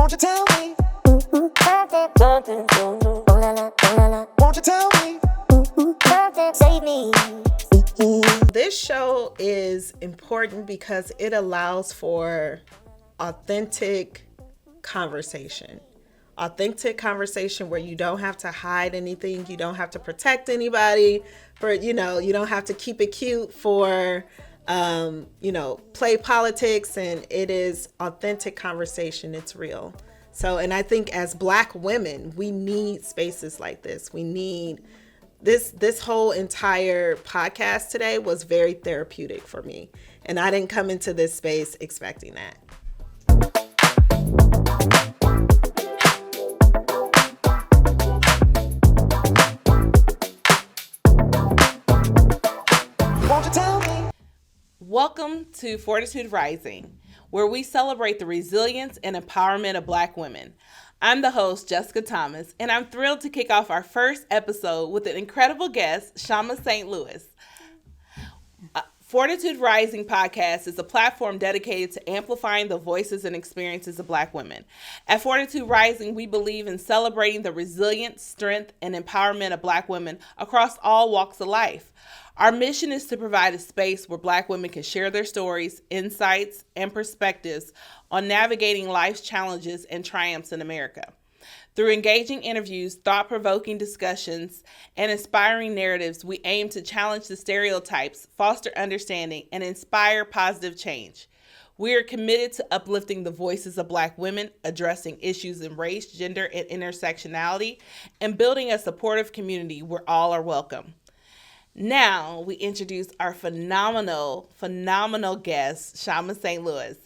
Won't you tell me? Won't you tell me? Save me. This show is important because it allows for authentic conversation. Authentic conversation where you don't have to hide anything, you don't have to protect anybody, you don't have to keep it cute for play politics, and it is authentic conversation. It's real. So, and I think as Black women, we need spaces like this. We need this whole entire podcast today was very therapeutic for me. And I didn't come into this space expecting that. Won't you tell me? Welcome to Fortitude Rising, where we celebrate the resilience and empowerment of Black women. I'm the host, Jessica Thomas, and I'm thrilled to kick off our first episode with an incredible guest, Chama St Louis. Fortitude Rising podcast is a platform dedicated to amplifying the voices and experiences of Black women. At Fortitude Rising, we believe in celebrating the resilience, strength, and empowerment of Black women across all walks of life. Our mission is to provide a space where Black women can share their stories, insights, and perspectives on navigating life's challenges and triumphs in America. Through engaging interviews, thought-provoking discussions, and inspiring narratives, we aim to challenge the stereotypes, foster understanding, and inspire positive change. We are committed to uplifting the voices of Black women, addressing issues in race, gender, and intersectionality, and building a supportive community where all are welcome. Now, we introduce our phenomenal guest, Chama St Louis.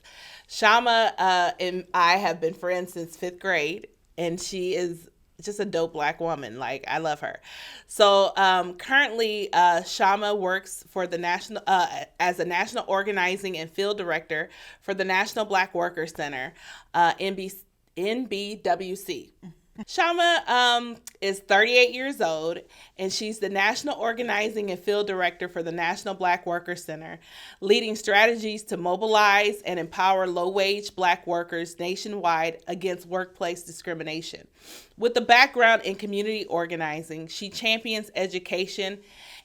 Chama and I have been friends since 5th grade, and she is just a dope Black woman. Like, I love her. So, currently, Chama works for the national as a national organizing and field director for the National Black Workers Center, NBWC. Chama is 38 years old, and she's the National Organizing and Field Director for the National Black Workers Center, leading strategies to mobilize and empower low-wage Black workers nationwide against workplace discrimination. With a background in community organizing, she champions education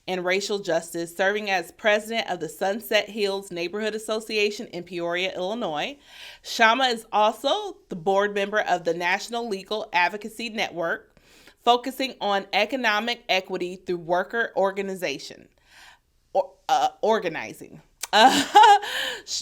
and racial justice, serving as president of the Sunset Hills Neighborhood Association in Peoria, Illinois. Chama is also the board member of the National Legal Advocacy Network, focusing on economic equity through worker organizing.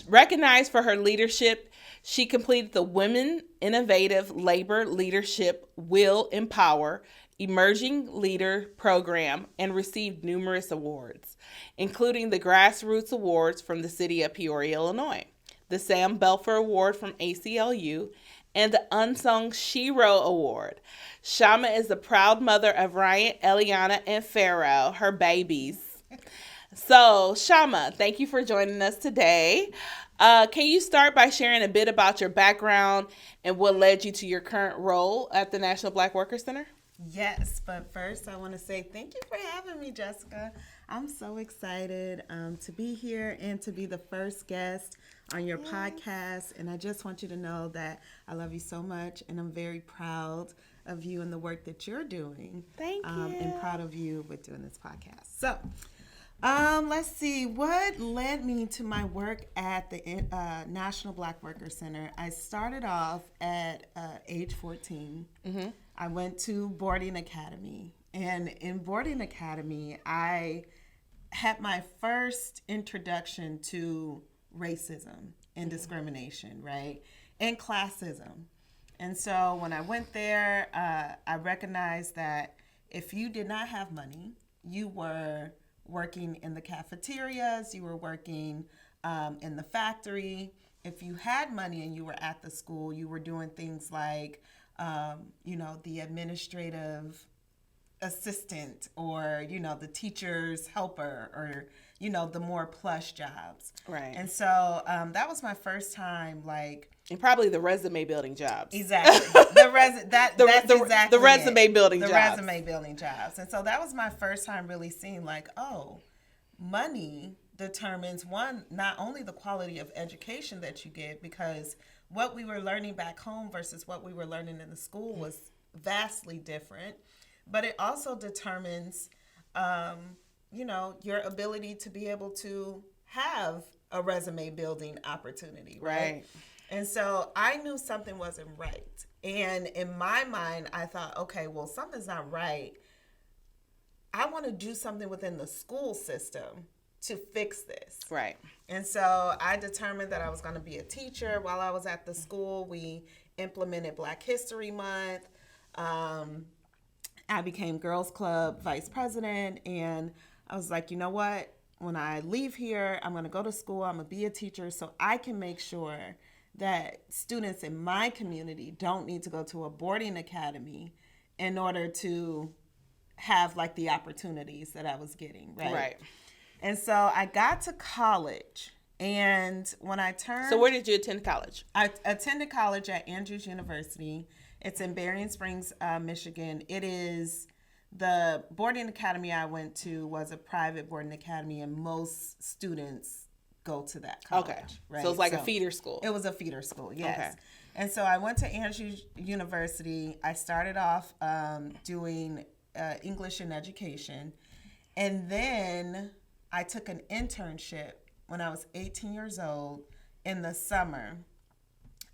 Recognized for her leadership, she completed the Women Innovating Labor Leadership Will Empower Emerging Leader Program and received numerous awards, including the Grassroots Awards from the City of Peoria, Illinois, the Sam Belfer Award from ACLU, and the Unsung Shero Award. Chama is the proud mother of Ryann, Eliana, and Pharaoh, her babies. So, Chama, thank you for joining us today. Can you start by sharing a bit about your background and what led you to your current role at the National Black Workers Center? Yes, but first I want to say thank you for having me, Jessica. I'm so excited to be here and to be the first guest on your podcast. And I just want you to know that I love you so much, and I'm very proud of you and the work that you're doing. Thank you. And proud of you with doing this podcast. So, let's see, what led me to my work at the National Black Workers Center. I started off at age 14. Mm-hmm. I went to boarding academy, and in boarding academy, I had my first introduction to racism and discrimination, right, and classism. And so when I went there, I recognized that if you did not have money, you were working in the cafeterias, you were working in the factory. If you had money and you were at the school, you were doing things like the administrative assistant, or, the teacher's helper, or, the more plush jobs. Right. And so that was my first time, and probably the resume building jobs. Exactly. The resume building jobs. And so that was my first time really seeing money determines, one, not only the quality of education that you get, because what we were learning back home versus what we were learning in the school was vastly different. But it also determines, your ability to be able to have a resume building opportunity, right? And so I knew something wasn't right. And in my mind, I thought, okay, well, something's not right. I want to do something within the school system to fix this. Right. And so I determined that I was going to be a teacher. While I was at the school, we implemented Black History Month. I became Girls Club vice president, and I was like, you know what? When I leave here, I'm going to go to school. I'm going to be a teacher so I can make sure that students in my community don't need to go to a boarding academy in order to have like the opportunities that I was getting, right? Right. And so I got to college, and when I turned... So where did you attend college? I attended college at Andrews University. It's in Berrien Springs, Michigan. It is... The boarding academy I went to was a private boarding academy, and most students go to that college. Okay. Right? So it's like a feeder school. It was a feeder school, yes. Okay. And so I went to Andrews University. I started off doing English and education. And then I took an internship when I was 18 years old in the summer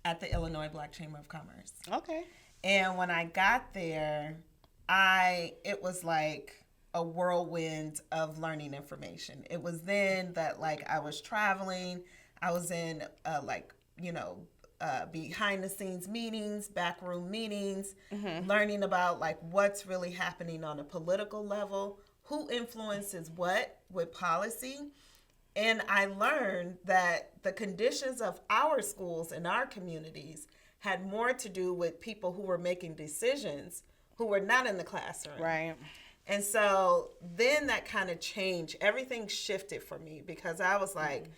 at the Illinois Black Chamber of Commerce. Okay. And when I got there, it was like a whirlwind of learning information. It was then that like I was traveling, I was in behind the scenes meetings, backroom meetings, learning about like what's really happening on a political level, who influences what with policy. And I learned that the conditions of our schools and our communities had more to do with people who were making decisions who were not in the classroom. Right. And so then that kind of changed. Everything shifted for me because I was like,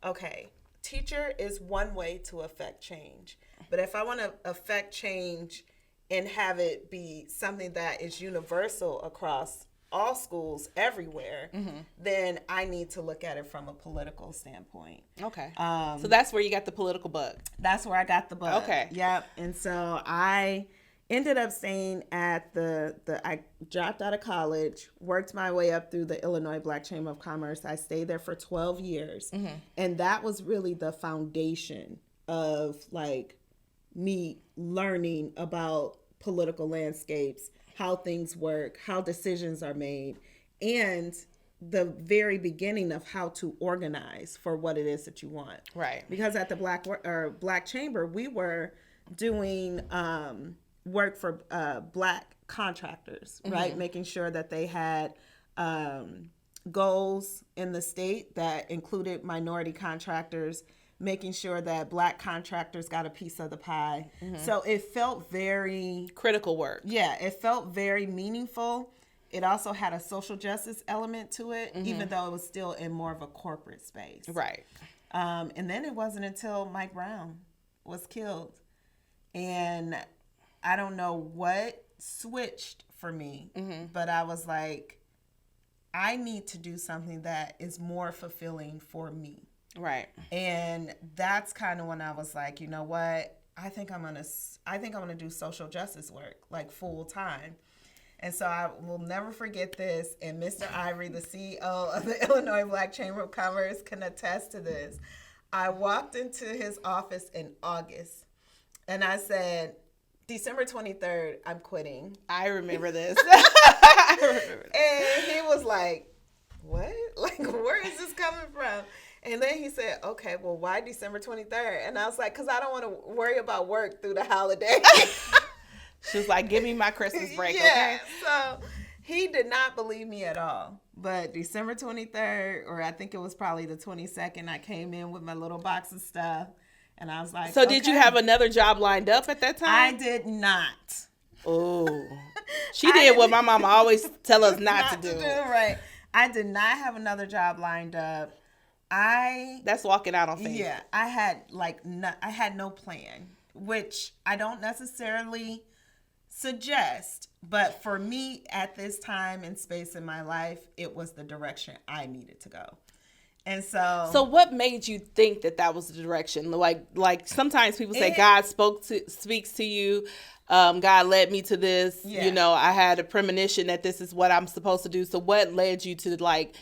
okay, teacher is one way to affect change. But if I want to affect change and have it be something that is universal across all schools everywhere, then I need to look at it from a political standpoint. Okay. So that's where you got the political bug. That's where I got the bug. Okay. Yep. And so I ended up staying at I dropped out of college, worked my way up through the Illinois Black Chamber of Commerce. I stayed there for 12 years. And that was really the foundation of like me learning about political landscapes, how things work, how decisions are made, and the very beginning of how to organize for what it is that you want. Right. Because at the Black Chamber, we were doing work for Black contractors, right? Making sure that they had goals in the state that included minority contractors, making sure that Black contractors got a piece of the pie. So it felt very... critical work. Yeah, it felt very meaningful. It also had a social justice element to it, even though it was still in more of a corporate space. Right. And then it wasn't until Mike Brown was killed. And I don't know what switched for me, but I was like, I need to do something that is more fulfilling for me. Right. And that's kind of when I was like, you know what? I think I'm gonna do social justice work like full time. And so I will never forget this. And Mr. Ivory, the CEO of the Illinois Black Chamber of Commerce, can attest to this. I walked into his office in August, and I said, December 23rd, I'm quitting. I remember this. And he was like, what? Like, where is this coming from? And then he said, okay, well, why December 23rd? And I was like, because I don't want to worry about work through the holiday. She was like, give me my Christmas break, yeah, okay? So he did not believe me at all. But December 23rd, or I think it was probably the 22nd, I came in with my little box of stuff. And I was like, so did you have another job lined up at that time? I did not. Oh. She did what my mama always tell us not to do. Right. I did not have another job lined up. That's walking out on faith. Yeah, I had no plan, which I don't necessarily suggest, but for me at this time and space in my life, it was the direction I needed to go. And so. So what made you think that was the direction? Like sometimes people say God speaks to you. God led me to this. Yeah. You know, I had a premonition that this is what I'm supposed to do. So what led you to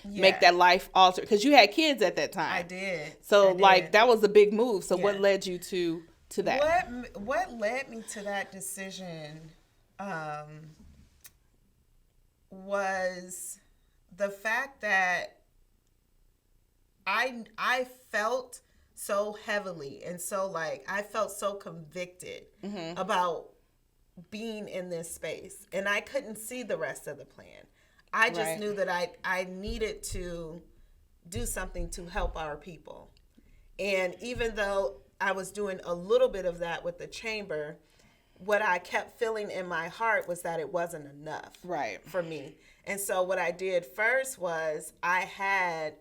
make that life alter? Because you had kids at that time. I did. So that was a big move. So what led you to that? What led me to that decision was the fact that I felt so heavily and so I felt so convicted about being in this space, and I couldn't see the rest of the plan. I just knew that I needed to do something to help our people. And even though I was doing a little bit of that with the chamber, what I kept feeling in my heart was that it wasn't enough for me. And so what I did first was I had,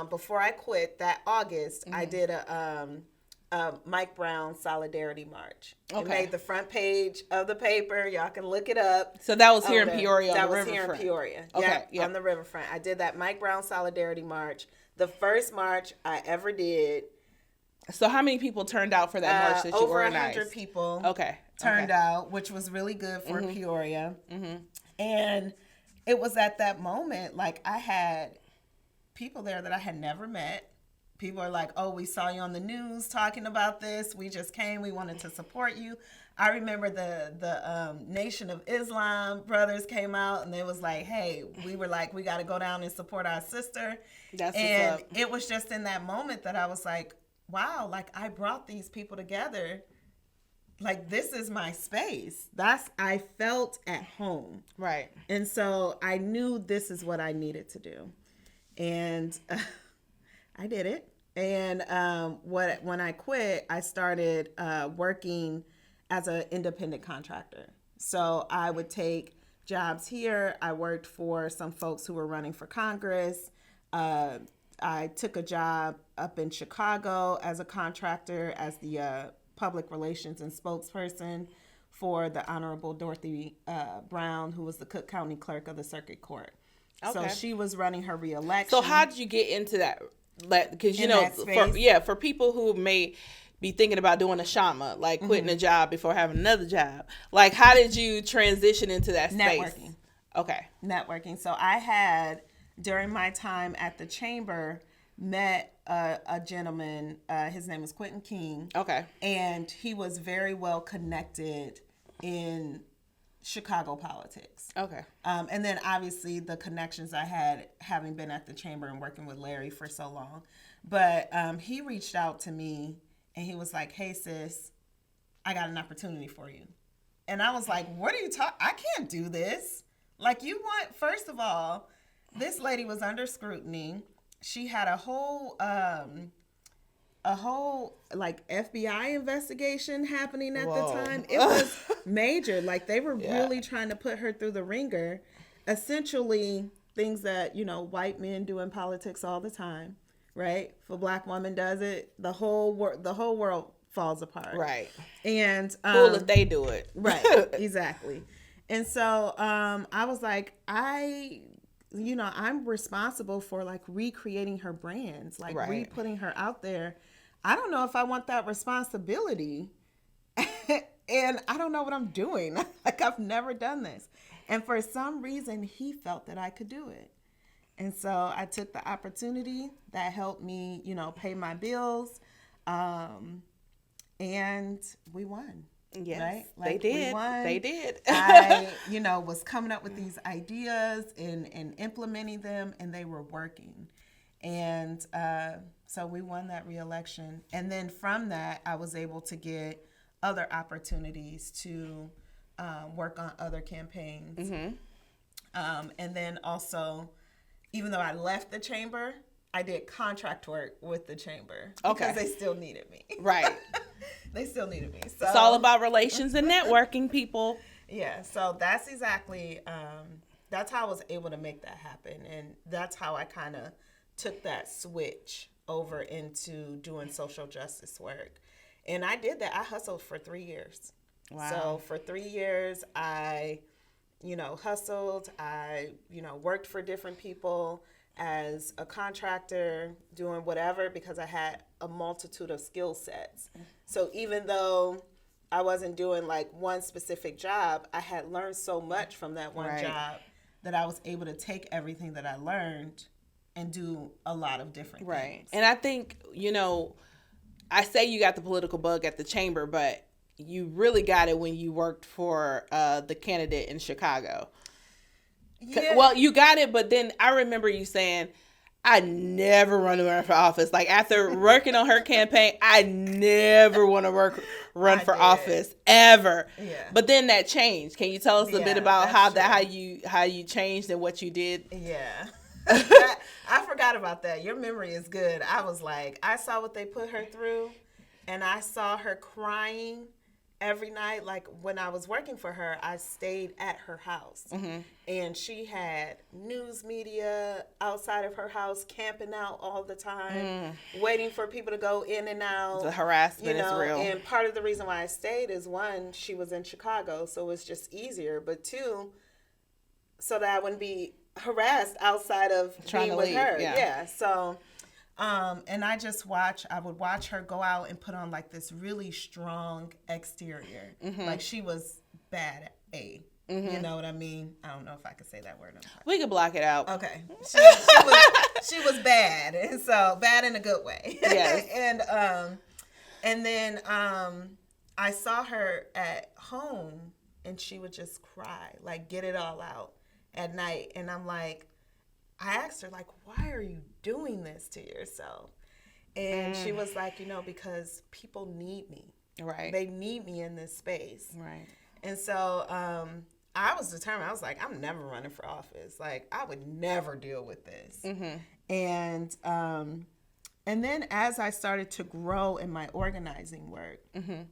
before I quit that August, I did a Mike Brown Solidarity March. It made the front page of the paper. Y'all can look it up. So that was here in Peoria on the riverfront. That was here in Peoria. Okay, on the riverfront. I did that Mike Brown Solidarity March. The first march I ever did. So how many people turned out for that march that you organized? Over 100 people turned out, which was really good for Peoria. And it was at that moment, I had people there that I had never met. People are like, oh, we saw you on the news talking about this. We just came. We wanted to support you. I remember the Nation of Islam brothers came out, and they was like, hey, we were like, we got to go down and support our sister. That's and what's up. It was just in that moment that I was like, wow, I brought these people together. This is my space. I felt at home. Right. And so I knew this is what I needed to do. And I did it. And when I quit, I started working as an independent contractor. So I would take jobs here. I worked for some folks who were running for Congress. I took a job up in Chicago as a contractor, as the public relations and spokesperson for the Honorable Dorothy Brown, who was the Cook County Clerk of the Circuit Court. So she was running her reelection. So how did you get into that? Because for people who may be thinking about doing a shama, quitting a job before having another job, how did you transition into that space? Networking. Okay. Networking. So I had, during my time at the chamber, met a gentleman. His name was Quentin King. Okay. And he was very well connected in Chicago politics. Okay. And then obviously the connections I had having been at the chamber and working with Larry for so long. But he reached out to me and he was like, hey sis, I got an opportunity for you. And I was like, what are you talking? I can't do this. First of all, this lady was under scrutiny. She had a whole FBI investigation happening at the time. It was major. They were really trying to put her through the ringer. Essentially, things that, white men do in politics all the time, right? If a black woman does it, the whole world falls apart. Right. And cool if they do it. Right. Exactly. And so I was like, I'm responsible for recreating her brands, re-putting her out there. I don't know if I want that responsibility. And I don't know what I'm doing. I've never done this. And for some reason, he felt that I could do it. And so I took the opportunity that helped me, pay my bills. And we won. Yes, right? they did. We won. They did. I, was coming up with these ideas and implementing them, and they were working. And so we won that reelection. And then from that, I was able to get other opportunities to work on other campaigns. Mm-hmm. And then also, even though I left the chamber, I did contract work with the chamber because they still needed me. Right. They still needed me. So it's all about relations and networking, people. Yeah. So that's exactly, that's how I was able to make that happen. And that's how I kind of took that switch over into doing social justice work. And I did that. I hustled for 3 years. Wow. So for 3 years, I, hustled. I, worked for different people. as a contractor, doing whatever, because I had a multitude of skill sets. So even though I wasn't doing like one specific job, I had learned so much from that one job that I was able to take everything that I learned and do a lot of different things. And I think, I say you got the political bug at the chamber, but you really got it when you worked for the candidate in Chicago. Yeah. Well, you got it, but then I remember you saying, I never want to run for office. Like, after working on her campaign, I never want to run for office ever. Yeah. But then that changed. Can you tell us a bit about how you changed and what you did? Yeah. I forgot about that. Your memory is good. I was like, I saw what they put her through, and I saw her crying every night. Like, when I was working for her, I stayed at her house. Mm-hmm. And she had news media outside of her house camping out all the time, waiting for people to go in and out. The harassment is real. And part of the reason why I stayed is, one, she was in Chicago, so it was just easier. But two, so that I wouldn't be harassed outside of being with her. Yeah. So, and I would watch her go out and put on like this really strong exterior. Mm-hmm. Like, she was bad at A. Mm-hmm. You know what I mean? I don't know if I could say that word. We could block it out. Okay. She was bad. And so bad in a good way. Yes. And then I saw her at home, and she would just cry, like, get it all out at night. And I'm like, I asked her, like, why are you doing this to yourself? And she was like, because people need me. Right. They need me in this space. Right. And so I was determined. I was like, I'm never running for office. Like, I would never deal with this. Mm-hmm. And then as I started to grow in my organizing work, mm-hmm.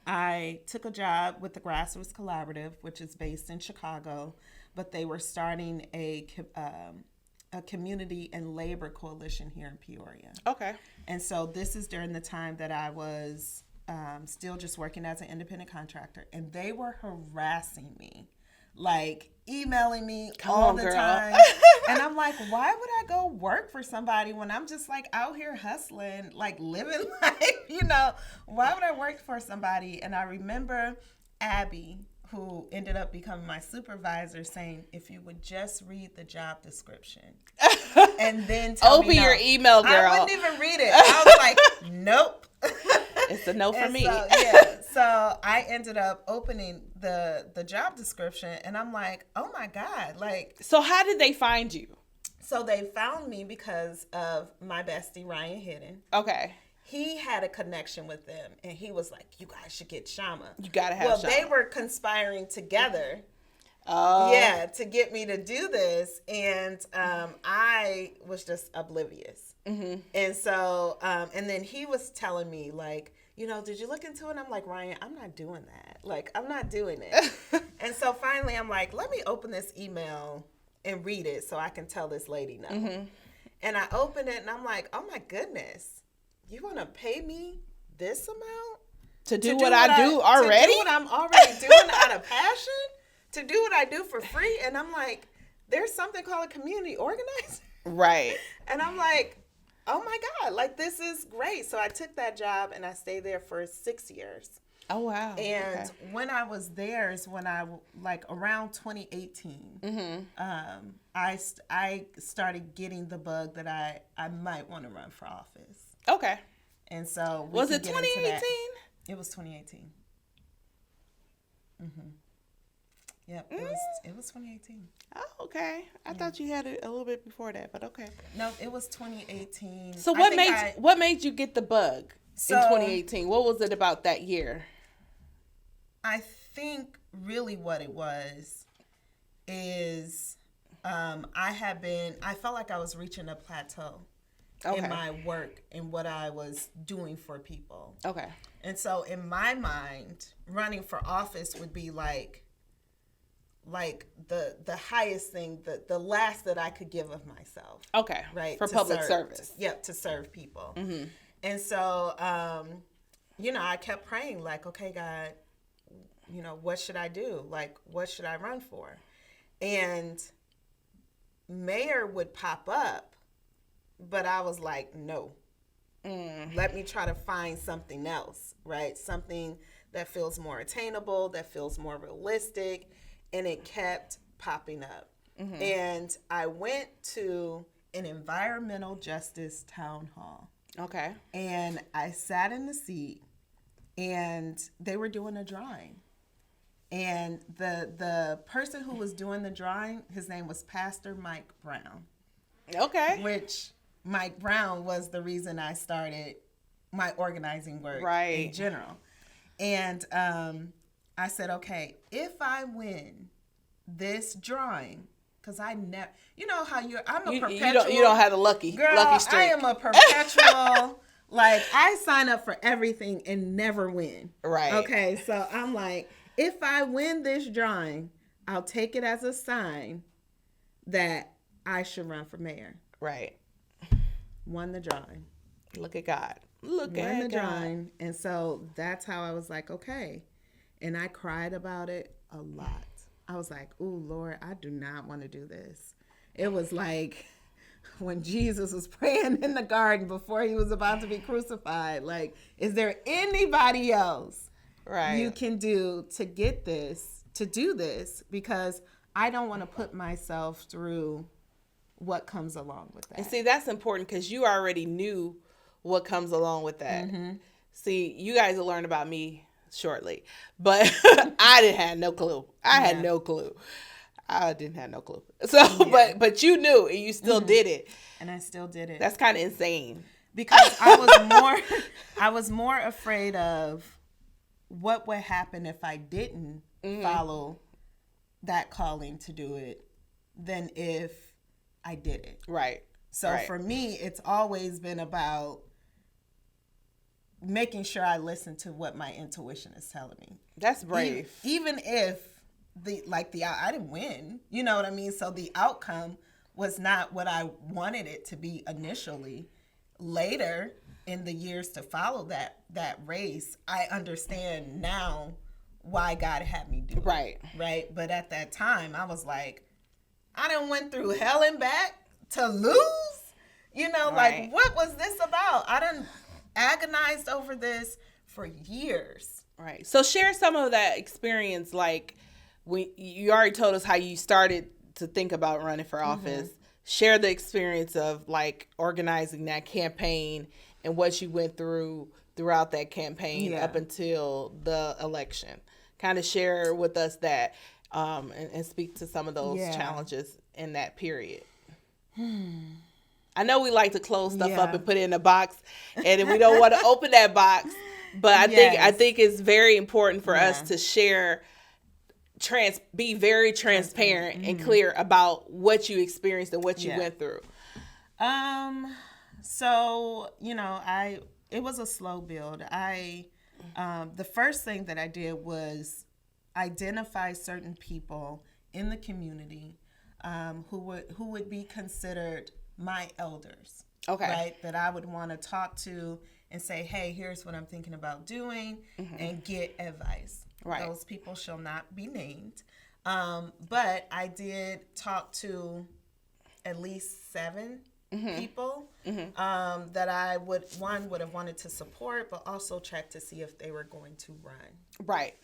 I took a job with the Grassroots Collaborative, which is based in Chicago, but they were starting a community and labor coalition here in Peoria. Okay. And so this is during the time that I was still just working as an independent contractor, and they were harassing me, like emailing me all the time. And I'm like, why would I go work for somebody when I'm just like out here hustling, like living life, why would I work for somebody? And I remember Abby, who ended up becoming my supervisor, saying, if you would just read the job description and then tell me no. Open your email, girl. I wouldn't even read it. I was like, nope. It's a no for me. So I ended up opening the job description, and I'm like, oh my God. Like, so how did they find you? So they found me because of my bestie, Ryann. Okay. He had a connection with them, and he was like, you guys should get Shama. You got to have Shama. Well, they were conspiring together. Oh. Yeah, to get me to do this. And I was just oblivious. Mm-hmm. And so, and then he was telling me, like, did you look into it? I'm like, Ryan, I'm not doing that. Like, I'm not doing it. And so finally, I'm like, let me open this email and read it so I can tell this lady no. Mm-hmm. And I open it, and I'm like, oh my goodness. You want to pay me this amount? To do what I do already? To do what I'm already doing out of passion? To do what I do for free? And I'm like, there's something called a community organizer? Right. And I'm like, oh my God, like, this is great. So I took that job, and I stayed there for 6 years. Oh, wow. And when I was there is when I, like, around 2018, mm-hmm. I started getting the bug that I might want to run for office. Okay. And so was it 2018? It was 2018. Mm-hmm. Yep, it was 2018. Oh, okay. I thought you had it a little bit before that, but okay. No, it was 2018. So what made you get the bug in 2018? What was it about that year? I think really what it was is I felt like I was reaching a plateau. Okay. In my work and what I was doing for people. Okay. And so in my mind, running for office would be like the highest thing, the last that I could give of myself. Okay. Right. For public service. To serve people. Mm-hmm. And so, I kept praying, like, okay, God, what should I do? Like, what should I run for? And mayor would pop up, but I was like, no. Let me try to find something else, right? Something that feels more attainable, that feels more realistic, and it kept popping up. And I went to an environmental justice town hall. Okay. And I sat in the seat, and they were doing a drawing. And the person who was doing the drawing, his name was Pastor Mike Brown. Okay. Which Mike Brown was the reason I started my organizing work in general. And I said, okay, if I win this drawing, because I never, you know how I'm a perpetual. You don't have the lucky streak. I am a perpetual, like, I sign up for everything and never win. Right. Okay, so I'm like, if I win this drawing, I'll take it as a sign that I should run for mayor. Right. Won the drawing. Look at God. Won the drawing. And so that's how I was like, okay. And I cried about it a lot. I was like, ooh, Lord, I do not want to do this. It was like when Jesus was praying in the garden before he was about to be crucified. Like, is there anybody else you can do to get this, to do this? Because I don't want to put myself through what comes along with that. And see, that's important because you already knew what comes along with that. See, you guys will learn about me shortly, but I didn't have no clue. I had no clue. I didn't have no clue. So, but you knew, and you still did it. And I still did it. That's kind of insane. Because I was more afraid of what would happen if I didn't follow that calling to do it than if I did it. Right. So for me, it's always been about making sure I listen to what my intuition is telling me. That's brave. Even if I didn't win, you know what I mean? So the outcome was not what I wanted it to be initially. Later in the years to follow that race, I understand now why God had me do it. Right. But at that time, I was like, I done went through hell and back to lose. You know, like, what was this about? I done agonized over this for years. Right. So share some of that experience. Like, when you already told us how you started to think about running for office. Share the experience of, like, organizing that campaign and what you went throughout that campaign up until the election. Kind of share with us that and speak to some of those challenges in that period. I know we like to close stuff up and put it in a box, and we don't want to open that box. But I think it's very important for us to share, be very transparent and clear about what you experienced and what you went through. So, you know, it was a slow build. The first thing that I did was identify certain people in the community who would be considered my elders. Okay. Right? That I would want to talk to and say, hey, here's what I'm thinking about doing, and get advice. Right. Those people shall not be named. But I did talk to at least 7 people that I would have wanted to support, but also check to see if they were going to run. Right.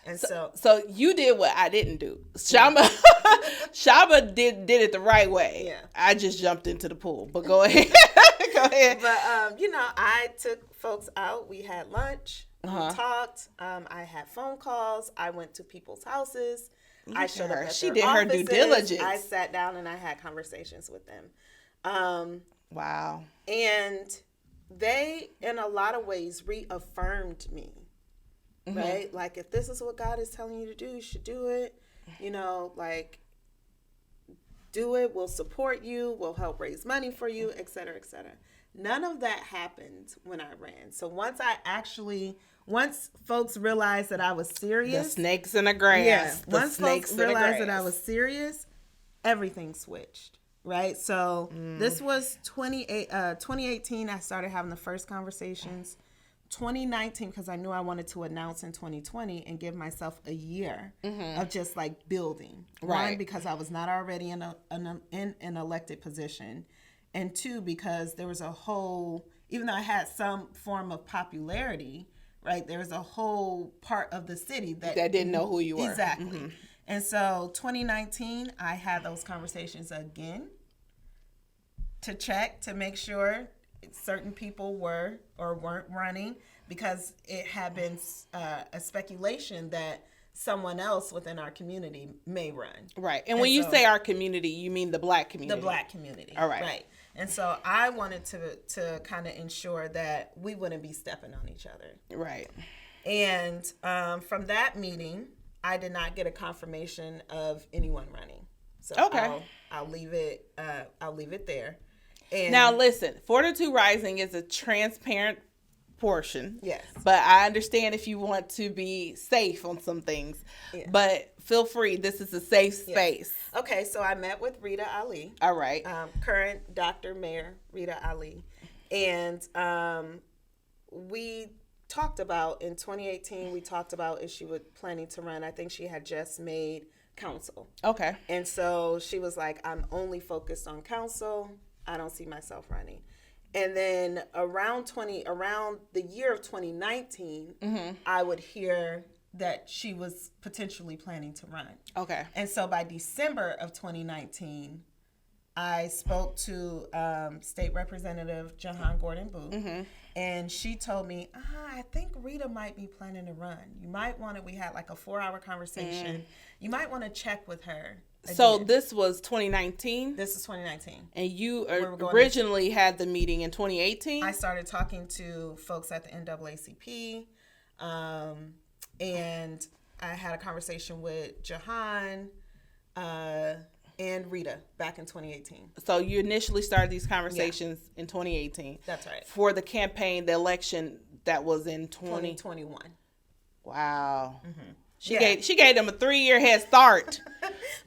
And so you did what I didn't do. Shama did it the right way. Yeah. I just jumped into the pool. But go ahead. But you know, I took folks out. We had lunch. We talked. I had phone calls. I went to people's houses. I showed up at She their did offices. her due diligence. I sat down and I had conversations with them. Wow. And they, in a lot of ways, reaffirmed me. Right? Like, if this is what God is telling you to do, you should do it. You know, like, do it. We'll support you. We'll help raise money for you, et cetera, et cetera. None of that happened when I ran. So once folks realized that I was serious. The snakes in the grass. Yeah. Once folks realized that I was serious, everything switched. Right? So this was 2018. I started having the first conversations. 2019, because I knew I wanted to announce in 2020 and give myself a year of just like building. Right. One, because I was not already in an elected position. And two, because there was a whole, even though I had some form of popularity, right, there was a whole part of the city that didn't know who you were. Exactly. And so 2019, I had those conversations again to check, to make sure certain people were or weren't running, because it had been a speculation that someone else within our community may run. Right. And when you say our community, you mean the Black community. The Black community. All right. Right. And so I wanted to kind of ensure that we wouldn't be stepping on each other. Right. And from that meeting, I did not get a confirmation of anyone running. So okay. I'll leave it. I'll leave it there. And now listen, Fortitude Rising is a transparent portion. Yes. But I understand if you want to be safe on some things. Yeah. But feel free. This is a safe space. Yes. Okay, so I met with Rita Ali. All right. Current Dr. Mayor Rita Ali. And we talked about, in 2018, we talked about if she was planning to run. I think she had just made council. Okay. And so she was like, I'm only focused on council. I don't see myself running. And then around the year of 2019, I would hear that she was potentially planning to run. Okay. And so by December of 2019, I spoke to State Representative Jahan Gordon Booth, and she told me, I think Rita might be planning to run. You might want to, we had like a 4-hour conversation. You might want to check with her. So this was 2019? This is 2019. And you originally had the meeting in 2018? I started talking to folks at the NAACP, and I had a conversation with Jahan and Rita back in 2018. So you initially started these conversations in 2018. That's right. For the campaign, the election that was in 2021. Wow. She gave them a 3-year head start.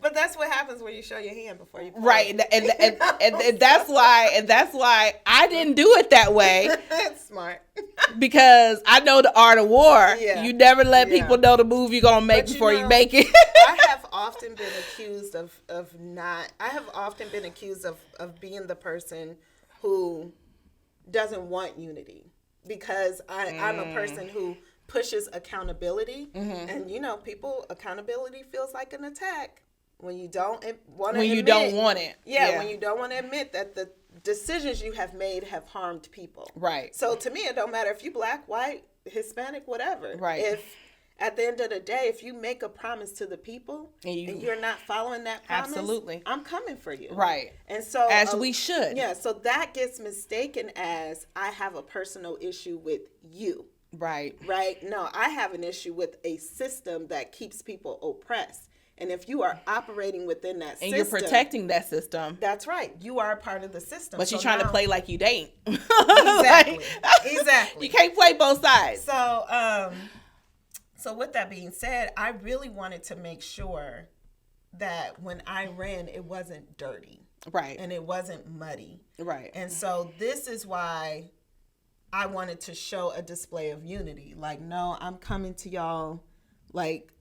But that's what happens when you show your hand before you play. Right, and that's why I didn't do it that way. That's smart. Because I know the art of war. Yeah. You never let people know the move you're gonna make before you make it. I have often been accused of being the person who doesn't want unity, because I'm a person who pushes accountability, and accountability feels like an attack when you don't want to. When you don't want it, when you don't want to admit that the decisions you have made have harmed people. Right. So to me, it don't matter if you Black, white, Hispanic, whatever. Right. If at the end of the day, if you make a promise to the people and you're not following that promise, absolutely, I'm coming for you. Right. And so as we should. Yeah. So that gets mistaken as I have a personal issue with you. Right. Right. No, I have an issue with a system that keeps people oppressed. And if you are operating within that system. And you're protecting that system. That's right. You are a part of the system. But you're trying to play like you ain't. Exactly. Exactly. You can't play both sides. So with that being said, I really wanted to make sure that when I ran, it wasn't dirty. Right. And it wasn't muddy. Right. And so this is why I wanted to show a display of unity. Like, no, I'm coming to y'all, like,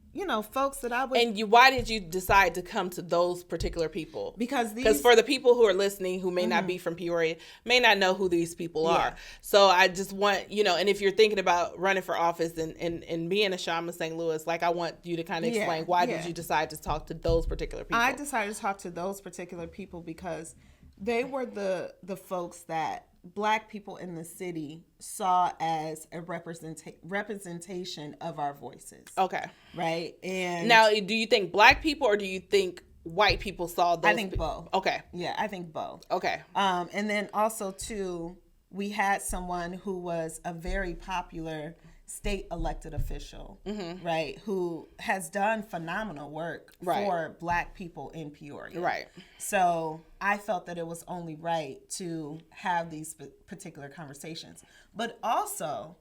folks that I would. And why did you decide to come to those particular people? Because for the people who are listening who may not be from Peoria, may not know who these people are. So I just want, and if you're thinking about running for office and being a Chama St. Louis, like, I want you to kind of explain why did you decide to talk to those particular people? I decided to talk to those particular people because they were the folks that Black people in the city saw as a representation of our voices. Okay. Right? And now, do you think Black people or do you think white people saw those? I think both. Okay. Yeah, I think both. Okay. And then also, too, we had someone who was a very popular state elected official, right, who has done phenomenal work for Black people in Peoria. Right. So I felt that it was only right to have these particular conversations. But also,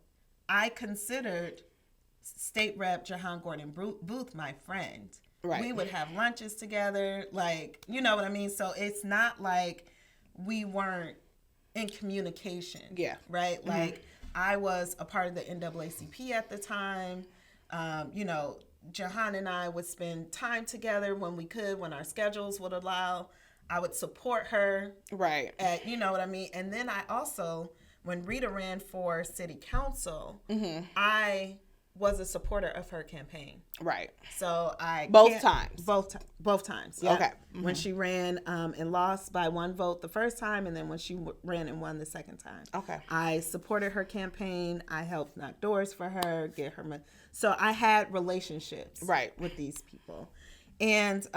I considered State Rep Jahan Gordon Booth my friend. Right. We would have lunches together, like, you know what I mean? So it's not like we weren't in communication. Yeah. Right? Like, I was a part of the NAACP at the time. You know, Jahan and I would spend time together when we could, when our schedules would allow. I would support her. Right. You know what I mean? And then I also, when Rita ran for city council, I was a supporter of her campaign. Right. So I both times. Both times. Yeah. Okay. When she ran and lost by 1 vote the first time, and then when she ran and won the second time. Okay. I supported her campaign. I helped knock doors for her, get her money. So I had relationships with these people, and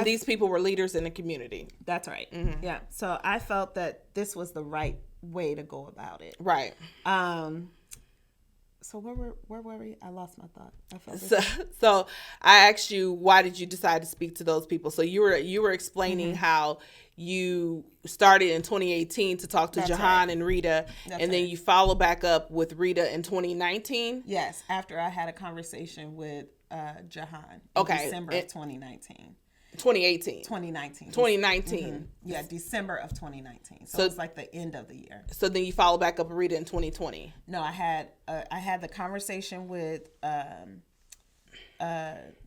these people were leaders in the community. That's right. Yeah. So I felt that this was the right way to go about it. Right. So where were we? I lost my thought. I felt so I asked you, why did you decide to speak to those people? So you were explaining how you started in 2018 to talk to Jahan and Rita, and then you follow back up with Rita in 2019. Yes, after I had a conversation with Jahan in December of 2019. 2018. 2019. 2019. Yeah, December of 2019. So it's like the end of the year. So then you follow back up with Rita in 2020. No, I had the conversation with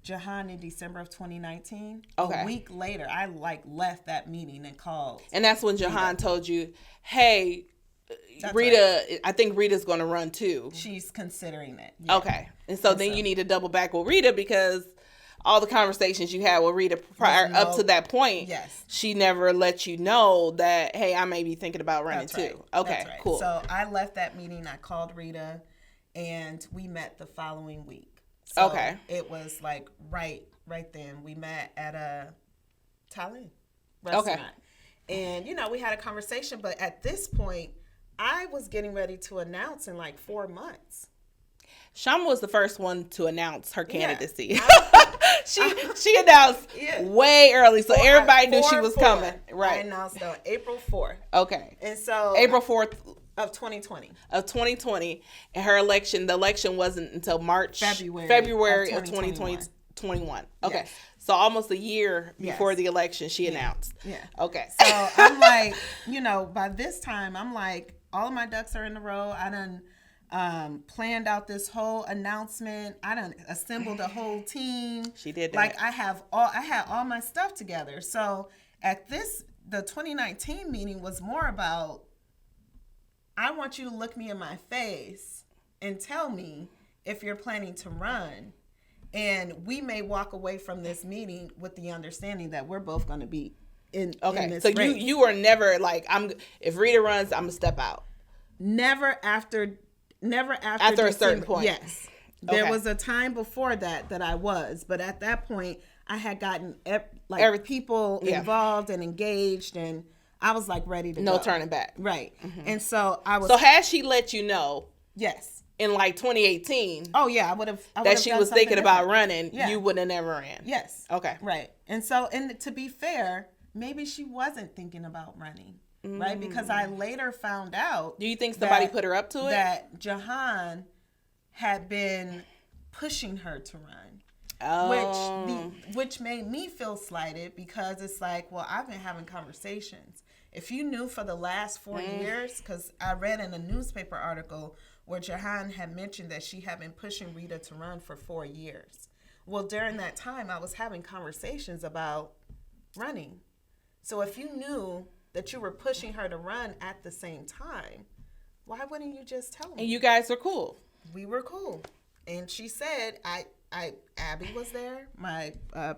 Jahan in December of 2019. Okay. A week later, I left that meeting and called. And that's when Jahan told you, "Hey, That's Rita, right. I think Rita's going to run too." She's considering it. Yeah. Okay. And so then you need to double back with Rita, because all the conversations you had with Rita prior up to that point, she never let you know that, hey, I may be thinking about running too. Okay, That's right. cool. So I left that meeting. I called Rita, and we met the following week. So it was like right then. We met at a Thailand restaurant. And, you know, we had a conversation. But at this point, I was getting ready to announce in like 4 months. Shama was the first one to announce her candidacy. Yeah. She announced way early, so everybody knew she was coming. Right. I announced on April 4th. Okay. And so April 4th of 2020. And her election, the election wasn't until February of 2021. Okay. Yes. So almost a year before the election, she announced. Yeah. Okay. So I'm like, you know, by this time, I'm like, all of my ducks are in a row. I done planned out this whole announcement. I done assembled a whole team. She did that. Like I had all my stuff together. So at the 2019 meeting was more about, I want you to look me in my face and tell me if you're planning to run. And we may walk away from this meeting with the understanding that we're both going to be in this so race. you were never like, if Rita runs, I'm gonna step out. Never after a certain point. Yes. There was a time before that I was, but at that point I had gotten people involved and engaged, and I was like ready to go. No turning back. Right. And so I was. So had she let you know? Yes. In like 2018. Oh yeah, I would have. That she was thinking about running. Yeah. You would have never ran. Yes. Okay. Right. And so, and to be fair, maybe she wasn't thinking about running. Right, because I later found out. Do you think somebody put her up to it? That Jahan had been pushing her to run, which made me feel slighted, because it's like, well, I've been having conversations. If you knew for the last 4 years, because I read in a newspaper article where Jahan had mentioned that she had been pushing Rita to run for 4 years. Well, during that time, I was having conversations about running. So if you knew that you were pushing her to run at the same time, why wouldn't you just tell me? And you guys were cool. We were cool. And she said, Abby was there, my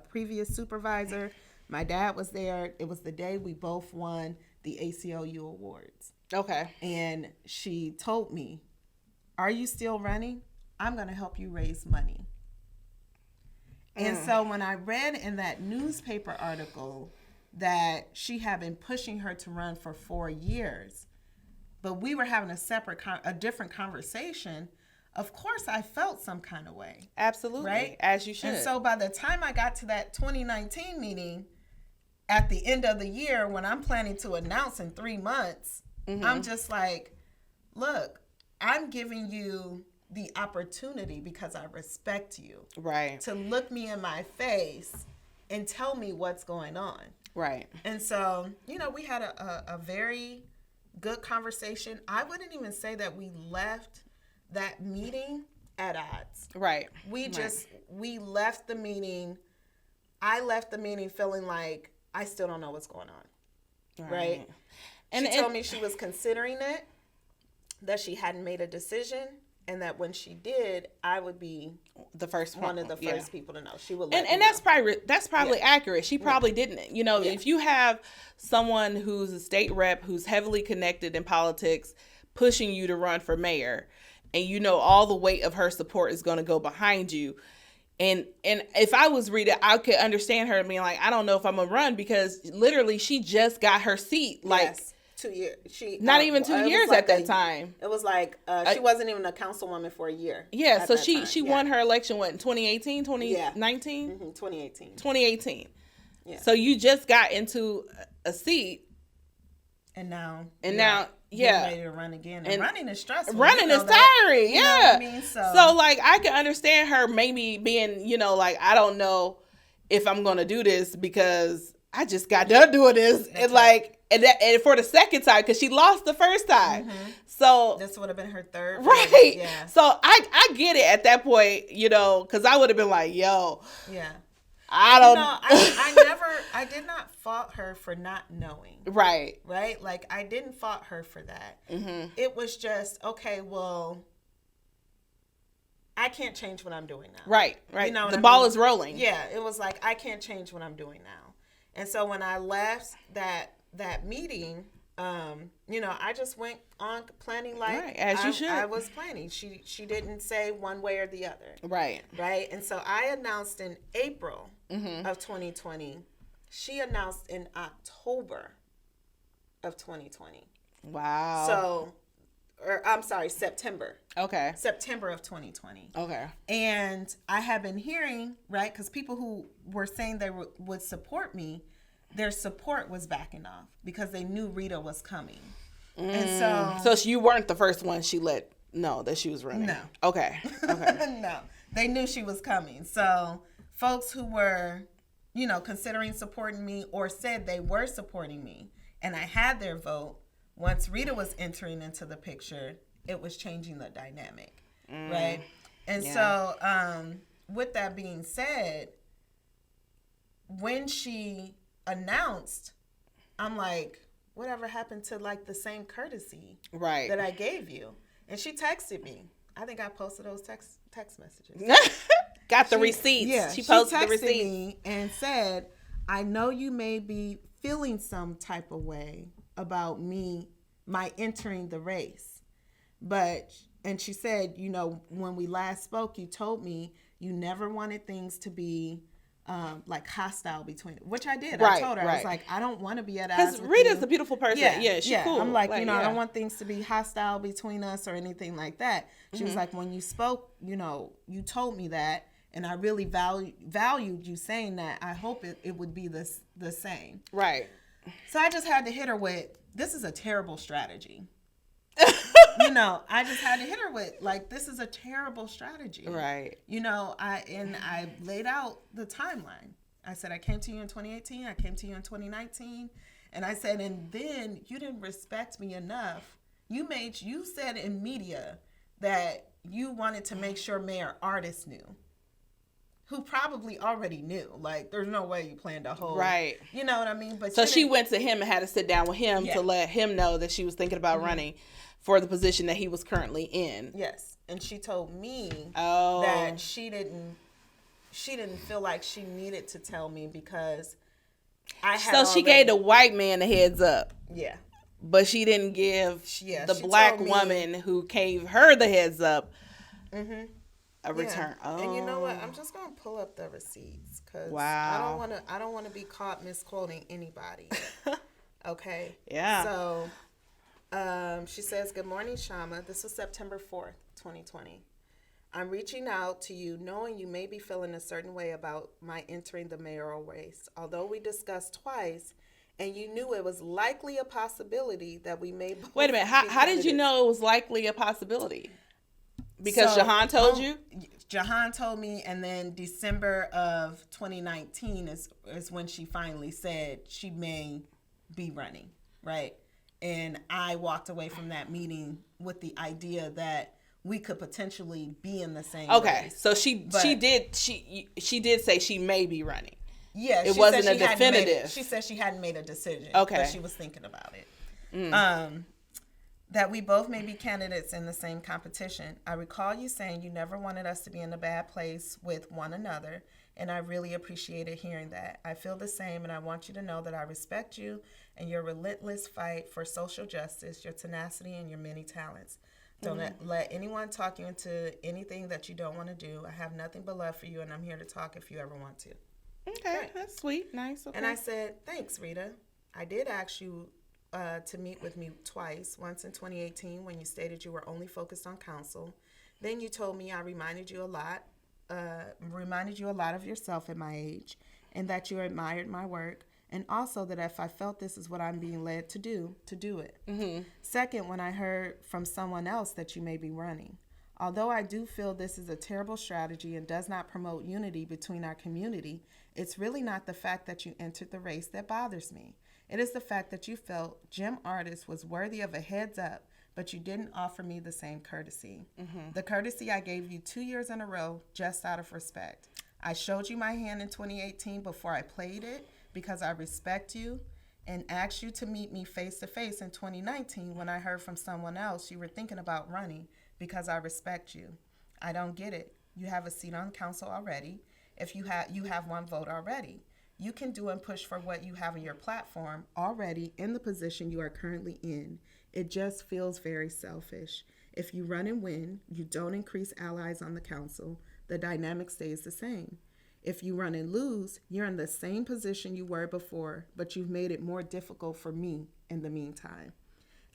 previous supervisor. My dad was there. It was the day we both won the ACLU awards. Okay. And she told me, are you still running? I'm going to help you raise money. And so when I read in that newspaper article that she had been pushing her to run for 4 years, but we were having a different conversation, of course I felt some kind of way. Absolutely. Right? As you should. And so by the time I got to that 2019 meeting, at the end of the year, when I'm planning to announce in 3 months, I'm just like, look, I'm giving you the opportunity, because I respect you, right, to look me in my face and tell me what's going on. Right. And so, you know, we had a very good conversation. I wouldn't even say that we left that meeting at odds. Right. We left the meeting. I left the meeting feeling like I still don't know what's going on. Right. And she told me she was considering it, that she hadn't made a decision, and that when she did, I would be one of the first people to know. She would let and that's probably accurate. She probably didn't. If you have someone who's a state rep who's heavily connected in politics pushing you to run for mayor, and all the weight of her support is going to go behind you. And if I was Rita, I could understand her being like, I don't know if I'm gonna run, because literally she just got her seat. Like 2 years. Not even 2 years at that time. It was like she wasn't even a councilwoman for a year. Yeah, so she won her election, in 2018, 2019? 2018. 2018. Yeah. So you just got into a seat. And now yeah. ready to run again. And running is stressful. Running is tiring. You know what I mean? So like, I can understand her maybe being, like, I don't know if I'm going to do this because I just got done doing this. And like, and for the second time, because she lost the first time. Mm-hmm. So this would have been her third. Right. Yeah. So I get it at that point, because I would have been like, yo. Yeah. I don't I did not fault her for not knowing. Right. Right? Like, I didn't fault her for that. Mm-hmm. It was just, okay, well, I can't change what I'm doing now. Right. The ball is rolling. Yeah. It was like, I can't change what I'm doing now. And so when I left that meeting, I just went on planning like as you should. I was planning. She didn't say one way or the other. Right. Right. And so I announced in April mm-hmm. of 2020. She announced in October of 2020. Wow. So, I'm sorry, September. Okay. September of 2020. Okay. And I have been hearing, right, because people who were saying they would support me, their support was backing off because they knew Rita was coming. And so you weren't the first one she let know that she was running? No. Okay. No. They knew she was coming. So folks who were, considering supporting me or said they were supporting me and I had their vote, once Rita was entering into the picture, it was changing the dynamic, right? And so with that being said, when she announced, I'm like, whatever happened to like the same courtesy that I gave you? And she texted me. I think I posted those text messages. Got the receipts. Yeah, she posted the texted receipts me and said, I know you may be feeling some type of way about my entering the race. And she said, when we last spoke, you told me you never wanted things to be like hostile between, which I did. I told her, I was like, I don't want to be at odds with you. Because Rita's a beautiful person. Yeah, she's cool. I'm like, I don't want things to be hostile between us or anything like that. She was like, when you spoke, you told me that, and I really valued you saying that. I hope it would be the same. Right. So I just had to hit her with, this is a terrible strategy. I just had to hit her with, like, this is a terrible strategy. Right. I laid out the timeline. I said, I came to you in 2018. I came to you in 2019. And I said, and then you didn't respect me enough. You said in media that you wanted to make sure Mayor Artis knew, who probably already knew. Like, there's no way you planned a whole... Right. You know what I mean? But so she went to him and had to sit down with him to let him know that she was thinking about running for the position that he was currently in. Yes. And she told me that she didn't feel like she needed to tell me because I had she gave the white man the heads up. Yeah. But she didn't give the black woman who gave her the heads up a return. Oh. And you know what? I'm just gonna pull up the receipts because I don't want to be caught misquoting anybody. Okay. Yeah. So, she says, "Good morning, Shama. This was September 4th, 2020. I'm reaching out to you knowing you may be feeling a certain way about my entering the mayoral race. Although we discussed twice, and you knew it was likely a possibility that we may both Wait a minute. How did you know it was likely a possibility? Because Jahan told you? Jahan told me, and then December of 2019 is when she finally said she may be running, right? And I walked away from that meeting with the idea that we could potentially be in the same race. So she did say she may be running. Yeah, it wasn't a definitive. She said she hadn't made a decision. Okay. But she was thinking about it. That we both may be candidates in the same competition. I recall you saying you never wanted us to be in a bad place with one another, and I really appreciated hearing that. I feel the same, and I want you to know that I respect you and your relentless fight for social justice, your tenacity, and your many talents. Don't let anyone talk you into anything that you don't want to do. I have nothing but love for you, and I'm here to talk if you ever want to. Okay, that's sweet. Nice. Okay. And I said, thanks, Rita. I did ask you to meet with me twice, once in 2018 when you stated you were only focused on counsel. Then you told me I reminded you a lot of yourself at my age, and that you admired my work, and also that if I felt this is what I'm being led to do it. Mm-hmm. Second, when I heard from someone else that you may be running. Although I do feel this is a terrible strategy and does not promote unity between our community, it's really not the fact that you entered the race that bothers me. It is the fact that you felt Jim Artis was worthy of a heads up, but you didn't offer me the same courtesy. Mm-hmm. The courtesy I gave you 2 years in a row just out of respect. I showed you my hand in 2018 before I played it because I respect you, and asked you to meet me face to face in 2019 when I heard from someone else you were thinking about running because I respect you. I don't get it. You have a seat on council already. If you have one vote already. You can do and push for what you have on your platform already in the position you are currently in. It just feels very selfish. If you run and win, you don't increase allies on the council. The dynamic stays the same. If you run and lose, you're in the same position you were before, but you've made it more difficult for me in the meantime.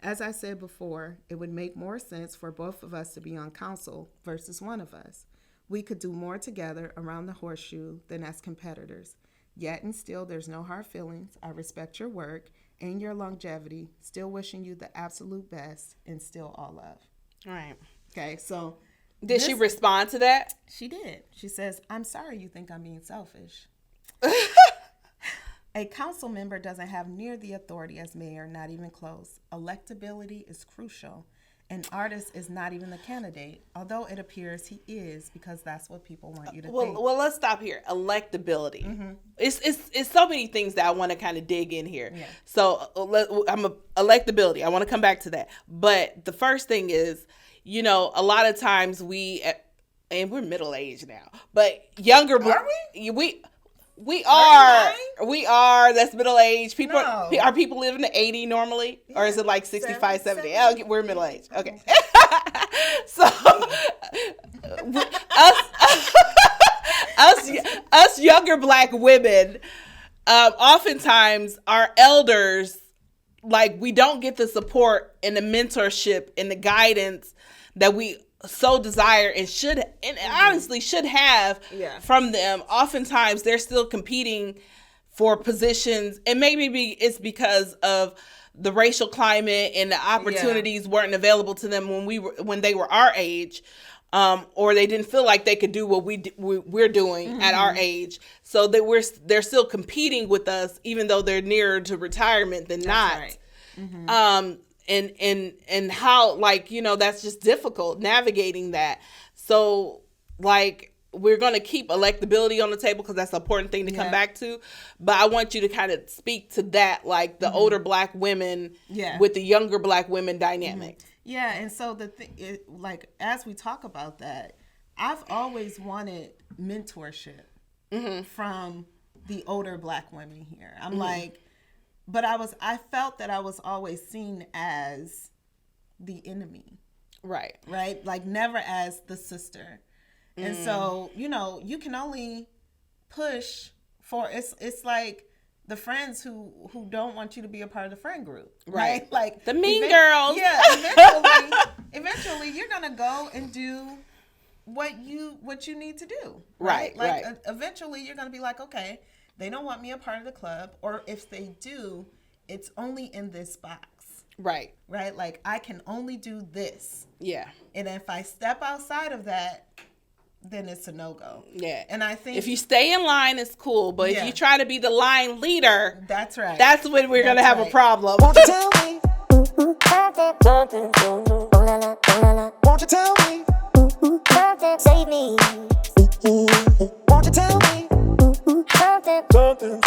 As I said before, it would make more sense for both of us to be on council versus one of us. We could do more together around the horseshoe than as competitors. Yet and still, there's no hard feelings. I respect your work and your longevity. Still wishing you the absolute best, and still all love. All right. Okay, so did she respond to that? She did. She says, I'm sorry you think I'm being selfish. A council member doesn't have near the authority as mayor, not even close. Electability is crucial. An artist is not even the candidate, although it appears he is, because that's what people want you to think. Well, let's stop here. Electability. Mm-hmm. It's so many things that I want to kind of dig in here. Yeah. So electability. I want to come back to that. But the first thing is, a lot of times and we're middle-aged now, but younger. Are we? We are. That's middle age. People are people living to 80 normally, or is it like 65, 70? Oh, we're middle age. Okay. So us younger Black women, oftentimes our elders, like, we don't get the support and the mentorship and the guidance that we so desire and honestly should have from them. Oftentimes they're still competing for positions, and maybe it's because of the racial climate and the opportunities weren't available to them when they were our age, or they didn't feel like they could do what we're doing at our age. So they're still competing with us, even though they're nearer to retirement than not. Right. Mm-hmm. And how, that's just difficult navigating that. So, we're going to keep electability on the table because that's an important thing to come back to. But I want you to kind of speak to that, the older Black women with the younger Black women dynamic. Mm-hmm. Yeah. And so as we talk about that, I've always wanted mentorship from the older Black women here. I'm but I felt that I was always seen as the enemy. Right. Right? Never as the sister. And so, you can only push for, it's like the friends who don't want you to be a part of the friend group. Right? The mean girls. Yeah. Eventually you're going to go and do what you need to do. Right? Eventually you're going to be like, okay, they don't want me a part of the club, or if they do, it's only in this box. Right. I can only do this. Yeah. And if I step outside of that, then it's a no-go. Yeah. And I think if you stay in line, it's cool, but if you try to be the line leader, that's right. That's when we're going to have a problem. Won't you tell me? something, oh la la, oh la la. Won't you tell me? Something, save me. Won't you tell me? Something,